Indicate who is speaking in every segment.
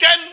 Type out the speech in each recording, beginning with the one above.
Speaker 1: 10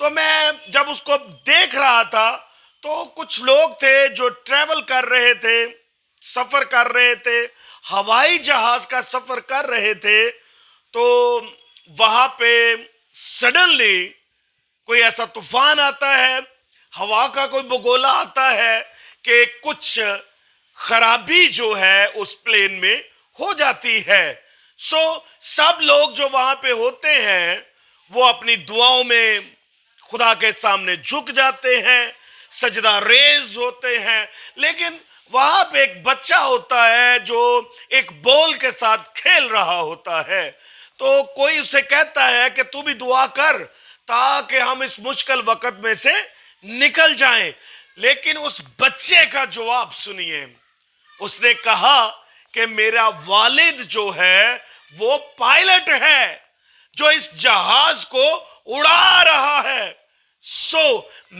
Speaker 1: تو میں جب اس کو دیکھ رہا تھا تو کچھ لوگ تھے جو ٹریول کر رہے تھے، سفر کر رہے تھے، ہوائی جہاز کا سفر کر رہے تھے، تو وہاں پہ سڈنلی کوئی ایسا طوفان آتا ہے، ہوا کا کوئی بگولا آتا ہے کہ کچھ خرابی جو ہے اس پلین میں ہو جاتی ہے۔ سب لوگ جو وہاں پہ ہوتے ہیں وہ اپنی دعاؤں میں خدا کے سامنے جھک جاتے ہیں، سجدہ ریز ہوتے ہیں، لیکن وہاں پہ ایک بچہ ہوتا ہے جو ایک بال کے ساتھ کھیل رہا ہوتا ہے۔ تو کوئی اسے کہتا ہے کہ تو بھی دعا کر تاکہ ہم اس مشکل وقت میں سے نکل جائیں، لیکن اس بچے کا جواب سنیے۔ اس نے کہا کہ میرا والد جو ہے وہ پائلٹ ہے جو اس جہاز کو اڑا رہا ہے،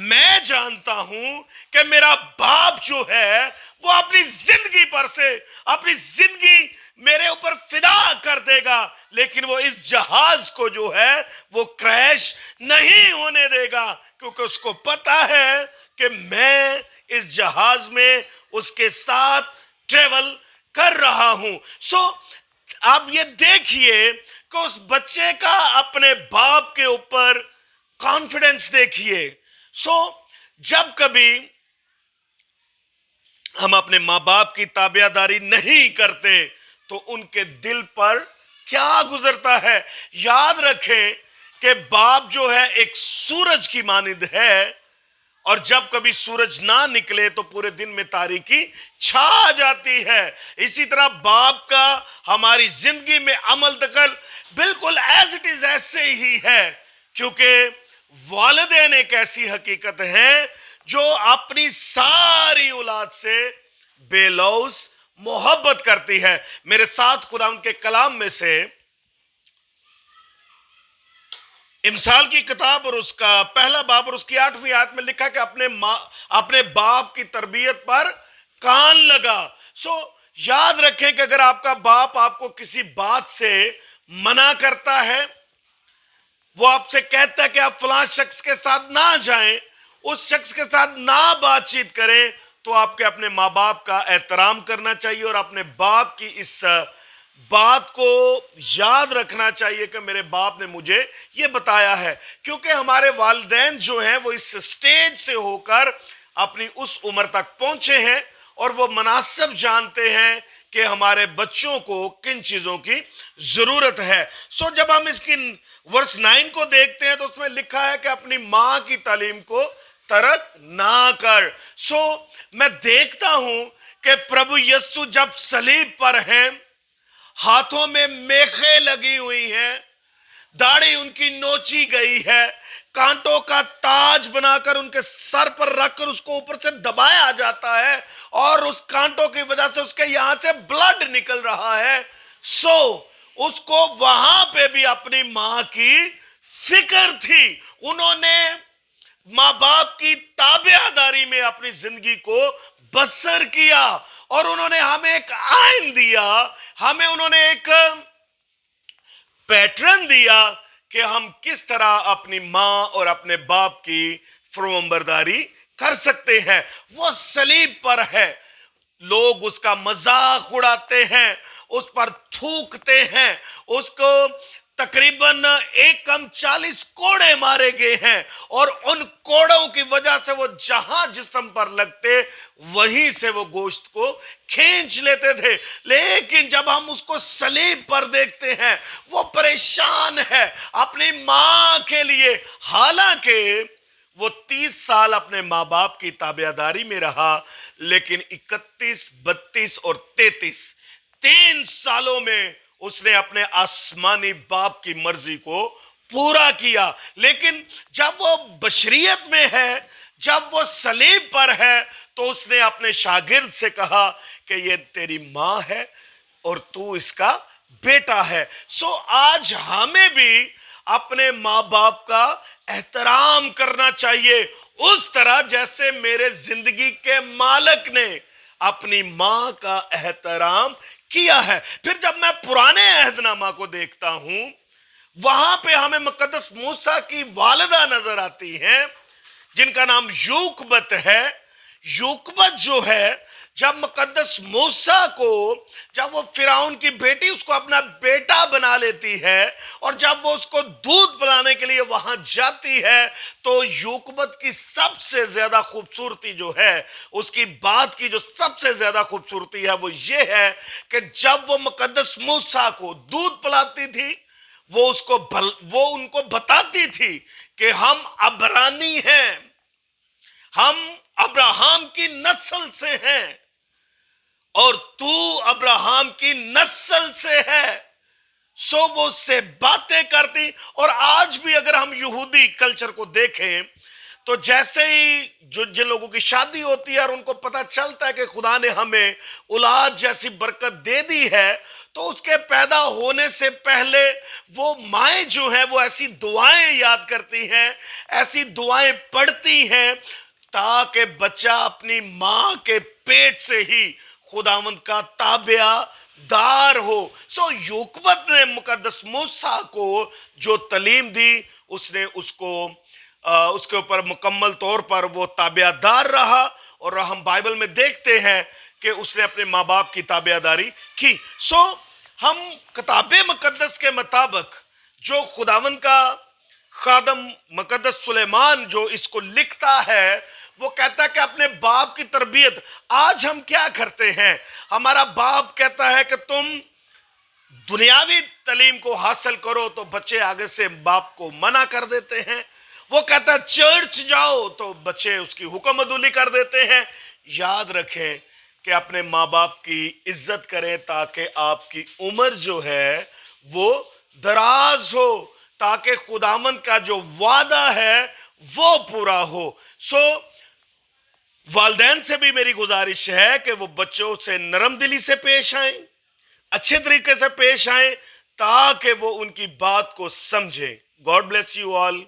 Speaker 1: میں جانتا ہوں کہ میرا باپ جو ہے وہ اپنی زندگی پر سے اپنی زندگی میرے اوپر فدا کر دے گا، لیکن وہ اس جہاز کو جو ہے وہ کریش نہیں ہونے دے گا، کیونکہ اس کو پتا ہے کہ میں اس جہاز میں اس کے ساتھ ٹریول کر رہا ہوں۔ آپ یہ دیکھیے کہ اس بچے کا اپنے باپ کے اوپر کانفیڈنس دیکھیے۔ جب کبھی ہم اپنے ماں باپ کی تابعداری نہیں کرتے تو ان کے دل پر کیا گزرتا ہے۔ یاد رکھیں کہ باپ جو ہے ایک سورج کی مانند ہے، اور جب کبھی سورج نہ نکلے تو پورے دن میں تاریکی چھا جاتی ہے۔ اسی طرح باپ کا ہماری زندگی میں عمل دخل بالکل ایز اٹ از ایسے ہی ہے، کیونکہ والدین ایک ایسی حقیقت ہے جو اپنی ساری اولاد سے بے لوث محبت کرتی ہے۔ میرے ساتھ خدا ان کے کلام میں سے امثال کی کتاب اور اس کا پہلا باب اور اس کی 8ویں آیت میں لکھا کہ اپنے باپ کی تربیت پر کان لگا۔ یاد رکھیں کہ اگر آپ کا باپ آپ کو کسی بات سے منع کرتا ہے، وہ آپ سے کہتا ہے کہ آپ فلاں شخص کے ساتھ نہ جائیں، اس شخص کے ساتھ نہ بات چیت کریں، تو آپ کے اپنے ماں باپ کا احترام کرنا چاہیے اور اپنے باپ کی اس بات کو یاد رکھنا چاہیے کہ میرے باپ نے مجھے یہ بتایا ہے، کیونکہ ہمارے والدین جو ہیں وہ اس سٹیج سے ہو کر اپنی اس عمر تک پہنچے ہیں اور وہ مناسب جانتے ہیں کہ ہمارے بچوں کو کن چیزوں کی ضرورت ہے۔ جب ہم اس کی ورس 9 کو دیکھتے ہیں تو اس میں لکھا ہے کہ اپنی ماں کی تعلیم کو ترک نہ کر۔ میں دیکھتا ہوں کہ پربھو یسوع جب صلیب پر ہیں، ہاتھوں میں میخیں لگی ہوئی ہیں، داڑھی ان کی نوچی گئی ہے، کانٹوں کا تاج بنا کر ان کے سر پر رکھ کر اس کو اوپر سے دبایا جاتا ہے، اور اس کانٹوں کی وجہ سے اس کے یہاں سے بلڈ نکل رہا ہے۔ اس کو وہاں پہ بھی اپنی ماں کی فکر تھی۔ انہوں نے ماں باپ کی تابعداری میں اپنی زندگی کو بسر کیا، اور انہوں نے ہمیں ایک آئین دیا، ہمیں انہوں نے ایک پیٹرن دیا کہ ہم کس طرح اپنی ماں اور اپنے باپ کی فرمانبرداری کر سکتے ہیں۔ وہ صلیب پر ہے، لوگ اس کا مذاق اڑاتے ہیں، اس پر تھوکتے ہیں، اس کو تقریباً 40 کوڑے مارے گئے ہیں، اور ان کوڑوں کی وجہ سے وہ جہاں جسم پر لگتے وہیں سے وہ گوشت کو کھینچ لیتے تھے۔ لیکن جب ہم اس کو صلیب پر دیکھتے ہیں، وہ پریشان ہے اپنی ماں کے لیے، حالانکہ وہ 30 سال اپنے ماں باپ کی تابعداری میں رہا، لیکن 31، 32 اور 33 3 سالوں میں اس نے اپنے آسمانی باپ کی مرضی کو پورا کیا۔ لیکن جب وہ بشریت میں ہے، جب وہ صلیب پر ہے، تو اس نے اپنے شاگرد سے کہا کہ یہ تیری ماں ہے اور تو اس کا بیٹا ہے۔ آج ہمیں بھی اپنے ماں باپ کا احترام کرنا چاہیے، اس طرح جیسے میرے زندگی کے مالک نے اپنی ماں کا احترام کیا ہے۔ پھر جب میں پرانے عہد نامہ کو دیکھتا ہوں، وہاں پہ ہمیں مقدس موسیٰ کی والدہ نظر آتی ہیں جن کا نام یوکبت ہے. یوکبت جو ہے، جب مقدس موسیٰ کو، جب وہ فرعون کی بیٹی اس کو اپنا بیٹا بنا لیتی ہے اور جب وہ اس کو دودھ پلانے کے لیے وہاں جاتی ہے، تو یوکبت کی سب سے زیادہ خوبصورتی جو ہے، اس کی بات کی جو سب سے زیادہ خوبصورتی ہے وہ یہ ہے کہ جب وہ مقدس موسیٰ کو دودھ پلاتی تھی، وہ ان کو بتاتی تھی کہ ہم عبرانی ہیں، ہم ابراہم کی نسل سے ہیں اور تو ابراہم کی نسل سے ہے. سو وہ اس سے باتیں کرتی. اور آج بھی اگر ہم یہودی کلچر کو دیکھیں تو جیسے ہی جن لوگوں کی شادی ہوتی ہے اور ان کو پتہ چلتا ہے کہ خدا نے ہمیں اولاد جیسی برکت دے دی ہے، تو اس کے پیدا ہونے سے پہلے وہ مائیں جو ہیں وہ ایسی دعائیں یاد کرتی ہیں، ایسی دعائیں پڑھتی ہیں تاکہ بچہ اپنی ماں کے پیٹ سے ہی خداوند کا تابع دار ہو. سو یوکبت نے مقدس موسیٰ کو جو تعلیم دی، اس نے اس کے اوپر مکمل طور پر وہ تابع دار رہا. اور ہم بائبل میں دیکھتے ہیں کہ اس نے اپنے ماں باپ کی تابع داری کی. سو ہم کتاب مقدس کے مطابق جو خداوند کا خادم مقدس سلیمان جو اس کو لکھتا ہے، وہ کہتا ہے کہ اپنے باپ کی تربیت. آج ہم کیا کرتے ہیں؟ ہمارا باپ کہتا ہے کہ تم دنیاوی تعلیم کو حاصل کرو، تو بچے آگے سے باپ کو منع کر دیتے ہیں. وہ کہتا ہے چرچ جاؤ، تو بچے اس کی حکم عدولی کر دیتے ہیں. یاد رکھیں کہ اپنے ماں باپ کی عزت کریں تاکہ آپ کی عمر جو ہے وہ دراز ہو، تاکہ خداوند کا جو وعدہ ہے وہ پورا ہو. سو والدین سے بھی میری گزارش ہے کہ وہ بچوں سے نرم دلی سے پیش آئیں، اچھے طریقے سے پیش آئیں تاکہ وہ ان کی بات کو سمجھیں. God bless you all.